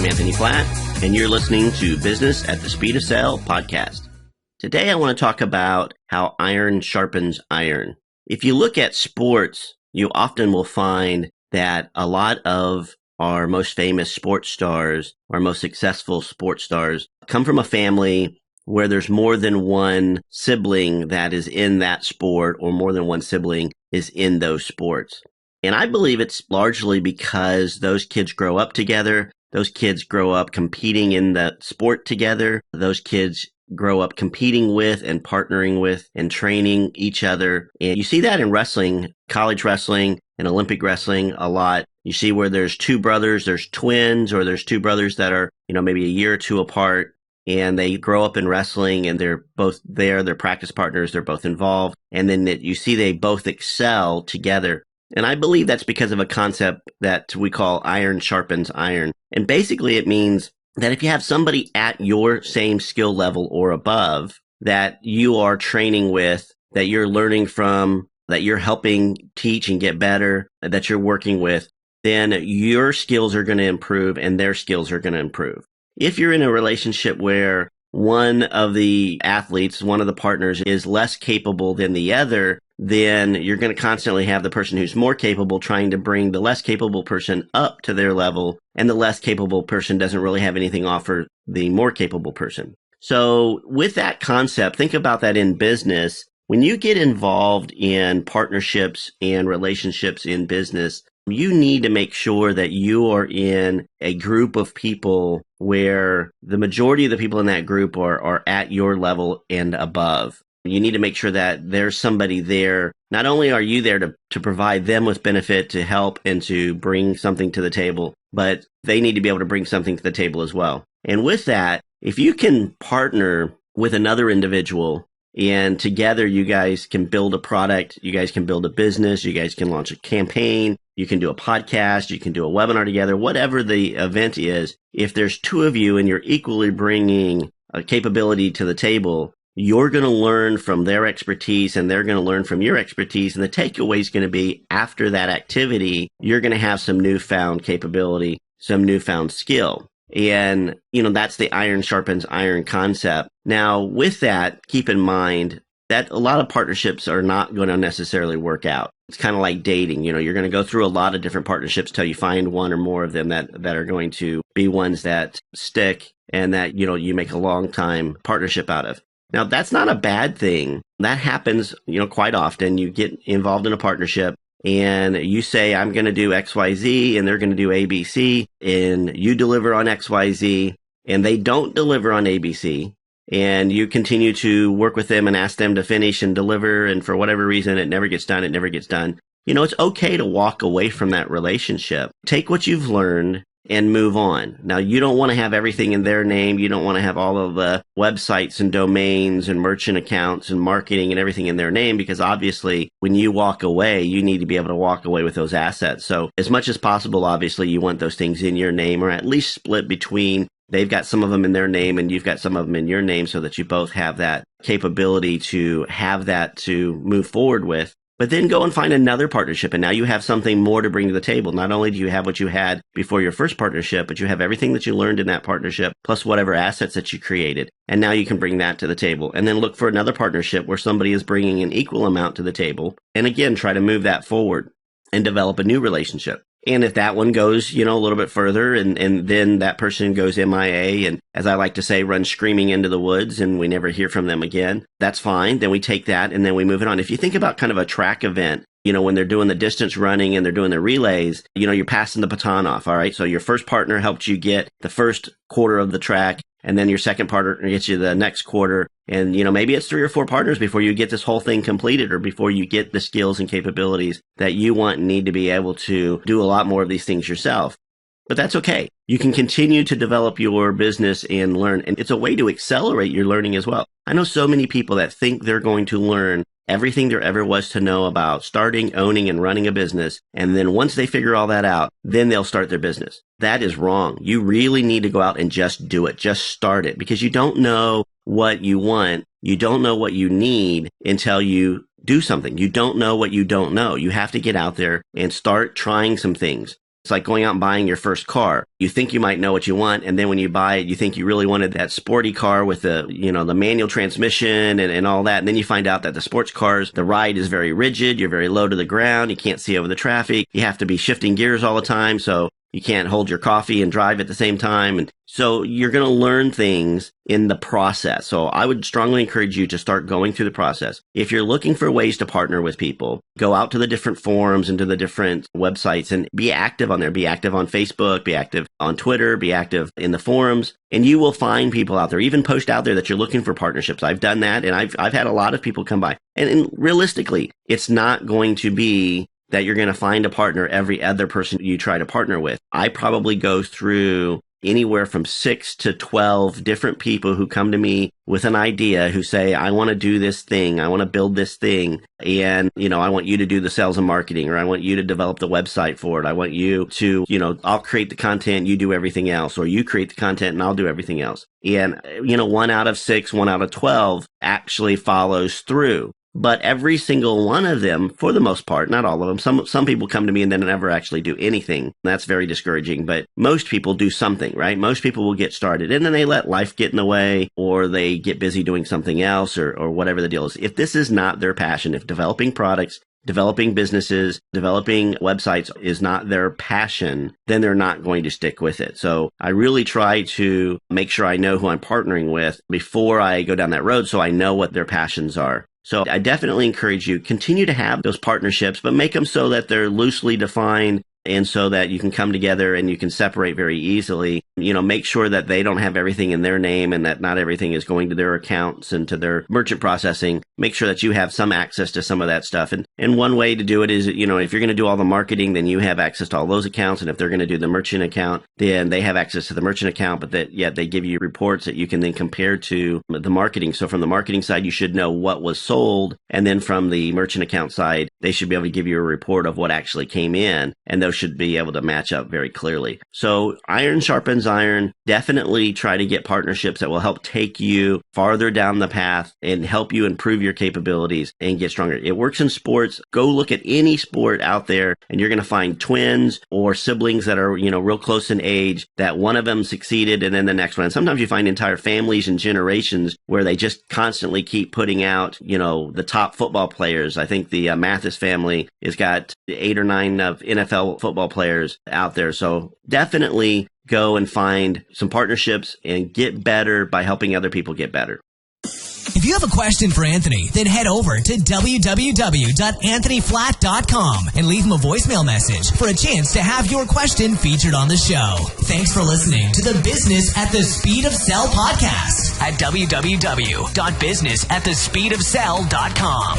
I'm Anthony Platt, and you're listening to Business at the Speed of Sale podcast. Today, I want to talk about how iron sharpens iron. If you look at sports, you often will find that a lot of our most famous sports stars, our most successful sports stars, come from a family where there's more than one sibling that is in that sport, or more than one sibling is in those sports. And I believe it's largely because those kids grow up together. Those kids grow up competing in the sport together. Those kids grow up competing with and partnering with and training each other. And you see that in wrestling, college wrestling and Olympic wrestling a lot. You see where there's two brothers, there's twins, or there's two brothers that are, maybe a year or two apart, and they grow up in wrestling and they're both there, they're practice partners, they're both involved. And then you see they both excel together. And I believe that's because of a concept that we call iron sharpens iron. And basically it means that if you have somebody at your same skill level or above that you are training with, that you're learning from, that you're helping teach and get better, that you're working with, then your skills are going to improve and their skills are going to improve. If you're in a relationship where one of the athletes, one of the partners is less capable than the other, then you're going to constantly have the person who's more capable trying to bring the less capable person up to their level, and the less capable person doesn't really have anything to offer the more capable person. So with that concept, think about that in business. When you get involved in partnerships and relationships in business, you need to make sure that you are in a group of people where the majority of the people in that group are at your level and above. You need to make sure that there's somebody there. Not only are you there to provide them with benefit, to help and to bring something to the table, but they need to be able to bring something to the table as well. And with that, if you can partner with another individual and together you guys can build a product, you guys can build a business, you guys can launch a campaign, you can do a podcast, you can do a webinar together, whatever the event is. If there's two of you and you're equally bringing a capability to the table, you're going to learn from their expertise and they're going to learn from your expertise. And the takeaway is going to be, after that activity, you're going to have some newfound capability, some newfound skill. And, that's the iron sharpens iron concept. Now, with that, keep in mind that a lot of partnerships are not going to necessarily work out. It's kind of like dating. You're going to go through a lot of different partnerships till you find one or more of them that are going to be ones that stick and that, you make a long time partnership out of. Now, that's not a bad thing. That happens, quite often. You get involved in a partnership and you say, I'm going to do XYZ and they're going to do ABC, and you deliver on XYZ and they don't deliver on ABC, and you continue to work with them and ask them to finish and deliver, and for whatever reason, it never gets done. It's okay to walk away from that relationship. Take what you've learned and move on. Now, you don't want to have everything in their name. You don't want to have all of the websites and domains and merchant accounts and marketing and everything in their name, because obviously when you walk away, you need to be able to walk away with those assets. So as much as possible, obviously you want those things in your name, or at least split between, they've got some of them in their name and you've got some of them in your name, so that you both have that capability to have that to move forward with. But then go and find another partnership, and now you have something more to bring to the table. Not only do you have what you had before your first partnership, but you have everything that you learned in that partnership, plus whatever assets that you created. And now you can bring that to the table. And then look for another partnership where somebody is bringing an equal amount to the table. And again, try to move that forward and develop a new relationship. And if that one goes, a little bit further and then that person goes MIA and, as I like to say, runs screaming into the woods and we never hear from them again, that's fine. Then we take that and then we move it on. If you think about kind of a track event, when they're doing the distance running and they're doing the relays, you're passing the baton off. All right. So your first partner helped you get the first quarter of the track, and then your second partner gets you the next quarter. And, maybe it's 3 or 4 partners before you get this whole thing completed, or before you get the skills and capabilities that you want and need to be able to do a lot more of these things yourself. But that's okay. You can continue to develop your business and learn. And it's a way to accelerate your learning as well. I know so many people that think they're going to learn everything there ever was to know about starting, owning, and running a business. And then once they figure all that out, then they'll start their business. That is wrong. You really need to go out and just do it. Just start it, because you don't know what you want. You don't know what you need until you do something. You don't know what you don't know. You have to get out there and start trying some things. It's like going out and buying your first car. You think you might know what you want, and then when you buy it, you think you really wanted that sporty car with the manual transmission and all that. And then you find out that the sports cars, the ride is very rigid. You're very low to the ground. You can't see over the traffic. You have to be shifting gears all the time. So you can't hold your coffee and drive at the same time. And so you're going to learn things in the process. So I would strongly encourage you to start going through the process. If you're looking for ways to partner with people, go out to the different forums and to the different websites and be active on there. Be active on Facebook, be active on Twitter, be active in the forums, and you will find people out there. Even post out there that you're looking for partnerships. I've done that, and I've had a lot of people come by. And realistically, it's not going to be that you're going to find a partner every other person you try to partner with. I probably go through anywhere from 6 to 12 different people who come to me with an idea, who say, I want to do this thing. I want to build this thing. And, I want you to do the sales and marketing, or I want you to develop the website for it. I want you to, I'll create the content, you do everything else, or you create the content and I'll do everything else. And, 1 out of 6, 1 out of 12 actually follows through. But every single one of them, for the most part, not all of them, some people come to me and then never actually do anything. That's very discouraging. But most people do something, right? Most people will get started and then they let life get in the way, or they get busy doing something else, or whatever the deal is. If this is not their passion, if developing products, developing businesses, developing websites is not their passion, then they're not going to stick with it. So I really try to make sure I know who I'm partnering with before I go down that road, so I know what their passions are. So I definitely encourage you, continue to have those partnerships, but make them so that they're loosely defined and so that you can come together and you can separate very easily. Make sure that they don't have everything in their name and that not everything is going to their accounts and to their merchant processing. Make sure that you have some access to some of that stuff. And one way to do it is, if you're going to do all the marketing, then you have access to all those accounts. And if they're going to do the merchant account, then they have access to the merchant account, but they give you reports that you can then compare to the marketing. So from the marketing side, you should know what was sold. And then from the merchant account side, they should be able to give you a report of what actually came in. And those should be able to match up very clearly. So iron sharpens iron. Definitely try to get partnerships that will help take you farther down the path and help you improve your capabilities and get stronger. It works in sports. Go look at any sport out there and you're going to find twins or siblings that are, real close in age, that one of them succeeded and then the next one. And sometimes you find entire families and generations where they just constantly keep putting out, the top football players. I think the Mathis family has got 8 or 9 of NFL football players out there. So definitely go and find some partnerships and get better by helping other people get better. If you have a question for Anthony, then head over to www.anthonyflatt.com and leave him a voicemail message for a chance to have your question featured on the show. Thanks for listening to the Business at the Speed of Sell podcast at www.businessatthespeedofsell.com.